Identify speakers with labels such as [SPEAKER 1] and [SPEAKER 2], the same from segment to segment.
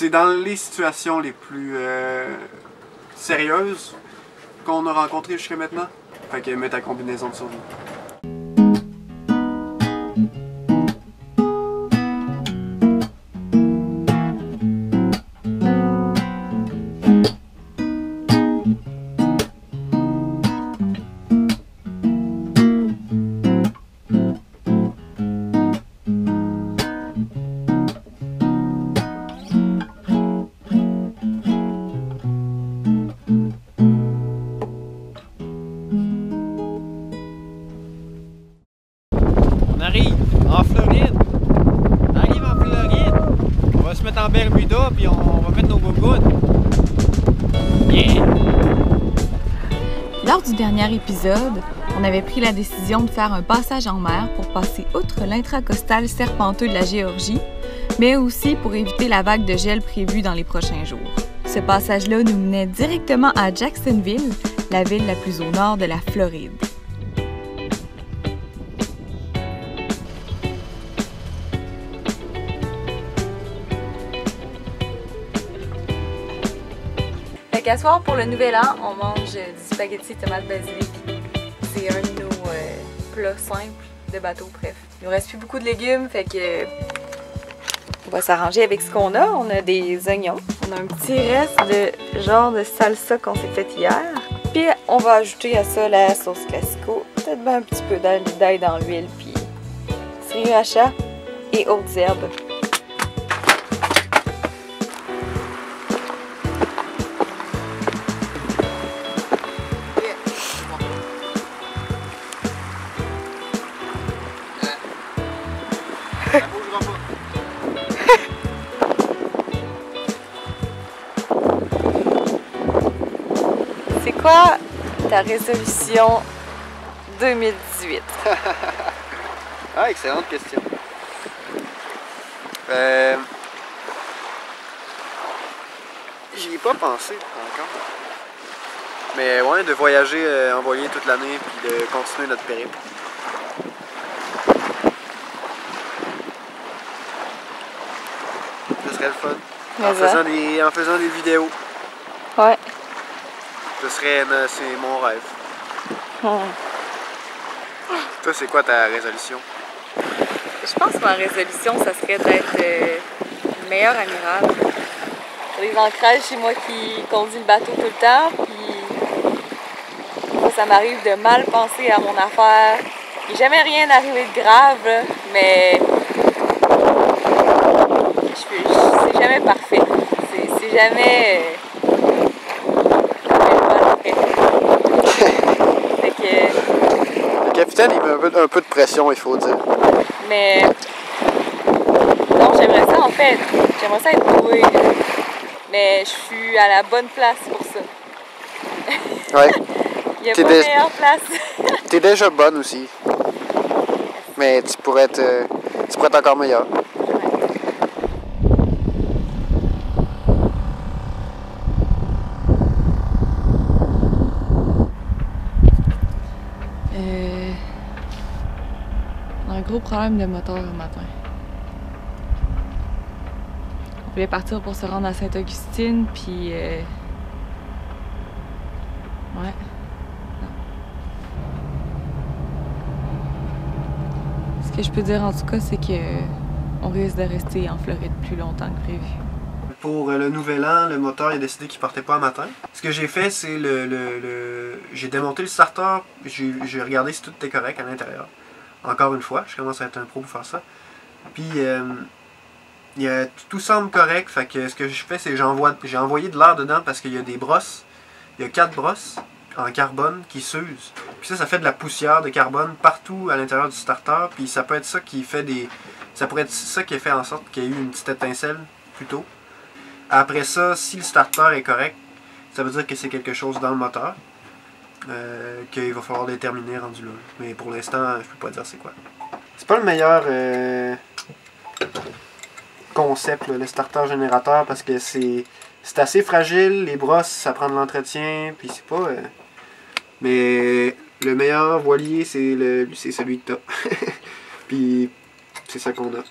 [SPEAKER 1] C'est dans les situations les plus sérieuses qu'on a rencontrées jusqu'à maintenant. Fait que mets ta combinaison de survie.
[SPEAKER 2] On arrive en Floride. On arrive en Floride. On va se mettre en Bermuda puis on va mettre nos gougounes. Yeah!
[SPEAKER 3] Lors du dernier épisode, on avait pris la décision de faire un passage en mer pour passer outre l'intracostal serpenteux de la Géorgie, mais aussi pour éviter la vague de gel prévue dans les prochains jours. Ce passage-là nous menait directement à Jacksonville, la ville la plus au nord de la Floride. Fait qu'à soir, pour le nouvel an, on mange du spaghetti tomate basilic. C'est un de nos plats simples de bateau, bref. Il nous reste plus beaucoup de légumes, fait que on va s'arranger avec ce qu'on a. On a des oignons. On a un petit reste de genre de salsa qu'on s'est fait hier. Puis on va ajouter à ça la sauce classico. Peut-être bien un petit peu d'ail dans l'huile, puis sriracha et autres herbes.
[SPEAKER 1] Ça bougera pas.
[SPEAKER 3] C'est quoi ta résolution 2018?
[SPEAKER 1] Ah, excellente question. J'y ai pas pensé encore. Mais ouais, de voyager en voilier toute l'année puis de continuer notre périple. Ce serait le fun. En faisant des vidéos.
[SPEAKER 3] Ouais.
[SPEAKER 1] C'est mon rêve. Toi, c'est quoi ta résolution?
[SPEAKER 3] Je pense que ma résolution, ça serait d'être le meilleur amiral. Il y a des ancrages chez moi qui conduit le bateau tout le temps, puis moi, ça m'arrive de mal penser à mon affaire. Il n'est jamais rien arrivé de grave, là, mais c'est jamais parfait. C'est jamais... Fait que...
[SPEAKER 1] Le capitaine, il met un peu de pression, il faut dire.
[SPEAKER 3] Mais non, j'aimerais ça en fait. J'aimerais ça être douée. Mais je suis à la bonne place pour ça.
[SPEAKER 1] Ouais.
[SPEAKER 3] Il n'y a pas de meilleure place.
[SPEAKER 1] T'es déjà bonne aussi. Mais tu pourrais être encore meilleure.
[SPEAKER 3] On a un gros problème de moteur le matin. On voulait partir pour se rendre à Sainte-Augustine, puis ouais. Non. Ce que je peux dire en tout cas, c'est que on risque de rester en Floride plus longtemps que prévu.
[SPEAKER 1] Pour le nouvel an, le moteur il a décidé qu'il partait pas un matin. Ce que j'ai fait, c'est j'ai démonté le starter, j'ai regardé si tout était correct à l'intérieur. Encore une fois, je commence à être un pro pour faire ça. Puis tout semble correct, fait que ce que je fais, c'est j'ai envoyé de l'air dedans parce qu'il y a des brosses. Il y a 4 brosses en carbone qui s'usent. Puis ça fait de la poussière de carbone partout à l'intérieur du starter. Puis ça peut être ça qui fait ça pourrait être ça qui a fait en sorte qu'il y ait eu une petite étincelle plus tôt. Après ça, si le starter est correct, ça veut dire que c'est quelque chose dans le moteur. Qu'il va falloir déterminer rendu là. Mais pour l'instant, je peux pas dire c'est quoi. C'est pas le meilleur concept, là, le starter générateur, parce que c'est assez fragile, les brosses, ça prend de l'entretien, puis c'est pas... Mais le meilleur voilier, c'est celui que t'as. Puis c'est ça qu'on a.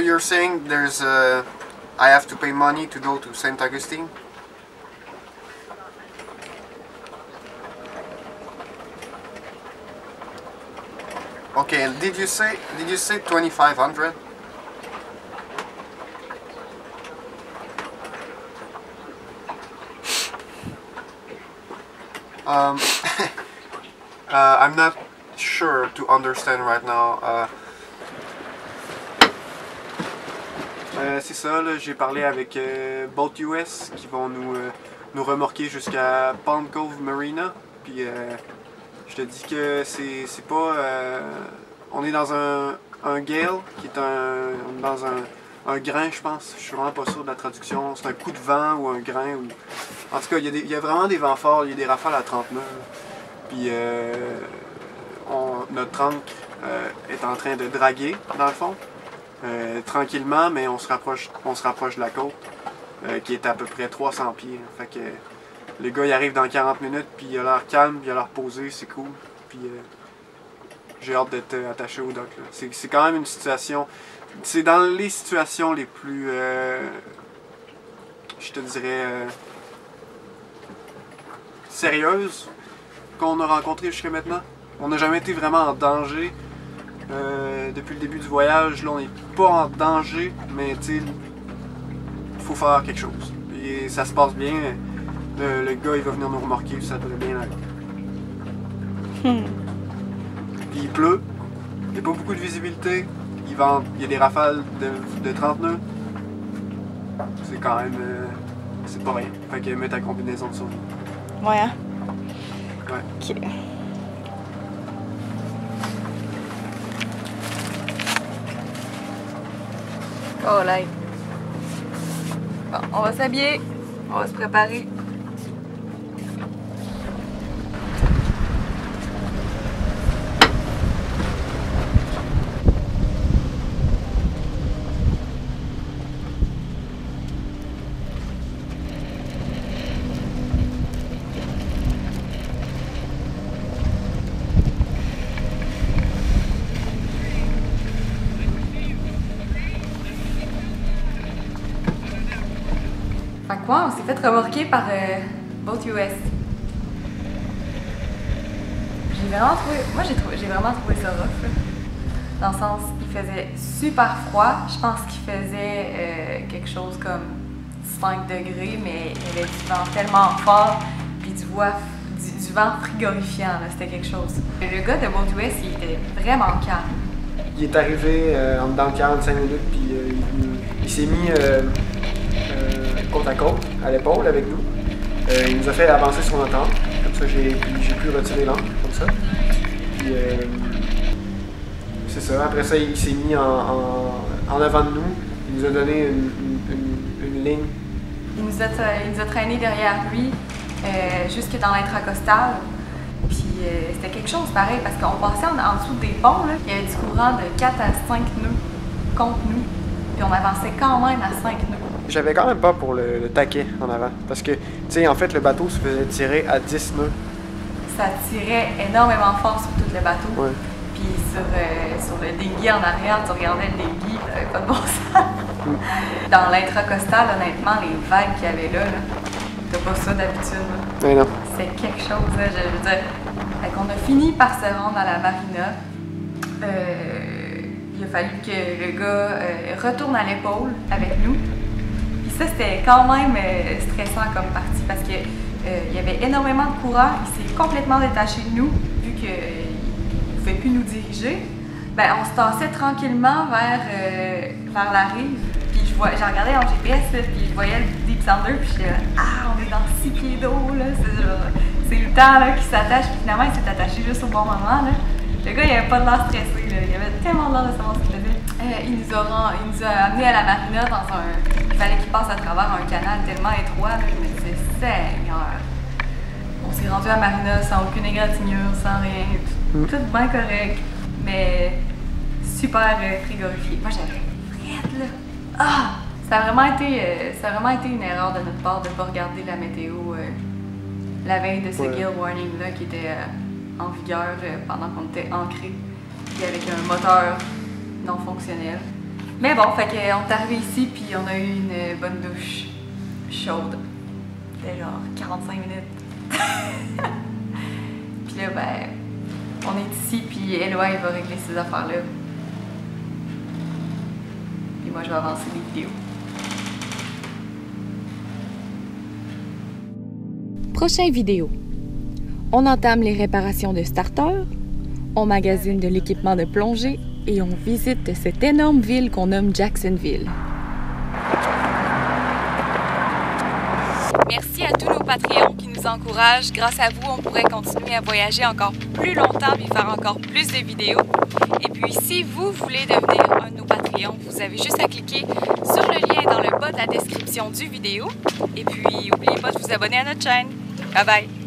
[SPEAKER 1] you're saying there's I have to pay money to go to St. Augustine? Okay, and did you say 2,500? I'm not sure to understand right now. C'est ça, j'ai parlé avec Boat US qui vont nous remorquer jusqu'à Palm Cove Marina. Puis je te dis que c'est pas. On est dans un gale qui est dans un grain, je pense. Je suis vraiment pas sûr de la traduction. C'est un coup de vent ou un grain. Ou... En tout cas, il y a vraiment des vents forts. Il y a des rafales à 30 nœuds. Puis notre ancre est en train de draguer, dans le fond. Tranquillement, mais on se rapproche de la côte, qui est à peu près 300 pieds. Fait que le gars il arrive dans 40 minutes, puis il a l'air calme, il a l'air posé, c'est cool. Puis j'ai hâte d'être attaché au dock. C'est quand même une situation. C'est dans les situations les plus, je te dirais, sérieuses qu'on a rencontrées jusqu'à maintenant. On n'a jamais été vraiment en danger. Depuis le début du voyage, là on n'est pas en danger, mais tu sais, il faut faire quelque chose. Et ça se passe bien. Le gars il va venir nous remorquer, ça devrait bien aller. Puis il pleut, il n'y a pas beaucoup de visibilité, il y a des rafales de 30 nœuds. C'est quand même. C'est pas rien. Fait que mets ta combinaison de survie.
[SPEAKER 3] Ouais, hein?
[SPEAKER 1] Ouais.
[SPEAKER 3] Ok. Oh là. Bon, on va s'habiller, on va se préparer. Fait que quoi, on s'est fait remorquer par Boat US. J'ai vraiment trouvé ça rough. Là. Dans le sens, il faisait super froid. Je pense qu'il faisait quelque chose comme 5 degrés, mais il y avait du vent tellement fort, puis du vent frigorifiant. C'était quelque chose. Le gars de Boat US, il était vraiment calme.
[SPEAKER 1] Il est arrivé en dedans de 45 minutes, puis il s'est mis côte à côte, à l'épaule avec nous. Il nous a fait avancer sur notre ancre. Comme ça, j'ai pu retirer l'ancre, comme ça. Puis, c'est ça. Après ça, il s'est mis en avant de nous. Il nous a donné une ligne.
[SPEAKER 3] Il nous a traînés derrière lui jusque dans l'intracostal. Puis c'était quelque chose pareil parce qu'on passait en dessous des ponts. Là. Il y avait du courant de 4 à 5 nœuds contre nous. Puis on avançait quand même à 5 nœuds.
[SPEAKER 1] J'avais quand même peur pour le taquet en avant. Parce que, tu sais, en fait, le bateau se faisait tirer à 10 nœuds. Ça
[SPEAKER 3] tirait énormément fort sur tout le bateau.
[SPEAKER 1] Ouais.
[SPEAKER 3] Puis sur le dinghy en arrière, tu regardais le dinghy, ça n'avait pas de bon sens. Dans l'intracostal, honnêtement, les vagues qu'il y avait là, t'as pas ça d'habitude.
[SPEAKER 1] Ouais, non.
[SPEAKER 3] C'est quelque chose, là, je veux dire. Fait qu'on a fini par se rendre à la marina. Il a fallu que le gars retourne à l'épaule avec nous. Ça, c'était quand même stressant comme partie parce que il y avait énormément de courant. Il s'est complètement détaché de nous, vu qu'il ne pouvait plus nous diriger. Ben, on se tassait tranquillement vers la rive. Puis j'ai regardé en GPS, là, puis je voyais le Deep Thunder, puis j'étais là, ah, on est dans 6 pieds d'eau, là. C'est le temps là, qui s'attache, puis finalement, il s'est attaché juste au bon moment. Là. Le gars, il avait pas de l'air stressé, là. Il avait tellement l'air de savoir ce qu'il faisait. Il nous a amenés à la marina dans il fallait qu'il passe à travers un canal tellement étroit, là, mais c'est Seigneur. On s'est rendu à la marina sans aucune égratignure, sans rien, tout bien correct, mais super frigorifié. Moi j'avais frette là. Ah! Ça a vraiment été une erreur de notre part de ne pas regarder la météo la veille de ce gale warning là qui était en vigueur pendant qu'on était ancré, puis avec un moteur non fonctionnel. Mais bon, fait qu'on est arrivé ici puis on a eu une bonne douche chaude. C'était genre 45 minutes. Puis là, ben, on est ici puis Eloi va régler ces affaires-là. Puis moi, je vais avancer les vidéos.
[SPEAKER 4] Prochaine vidéo. On entame les réparations de starter, on magasine de l'équipement de plongée et on visite cette énorme ville qu'on nomme Jacksonville. Merci à tous nos Patreons qui nous encouragent. Grâce à vous, on pourrait continuer à voyager encore plus longtemps et faire encore plus de vidéos. Et puis, si vous voulez devenir un de nos Patreons, vous avez juste à cliquer sur le lien dans le bas de la description du vidéo. Et puis, n'oubliez pas de vous abonner à notre chaîne. Bye bye!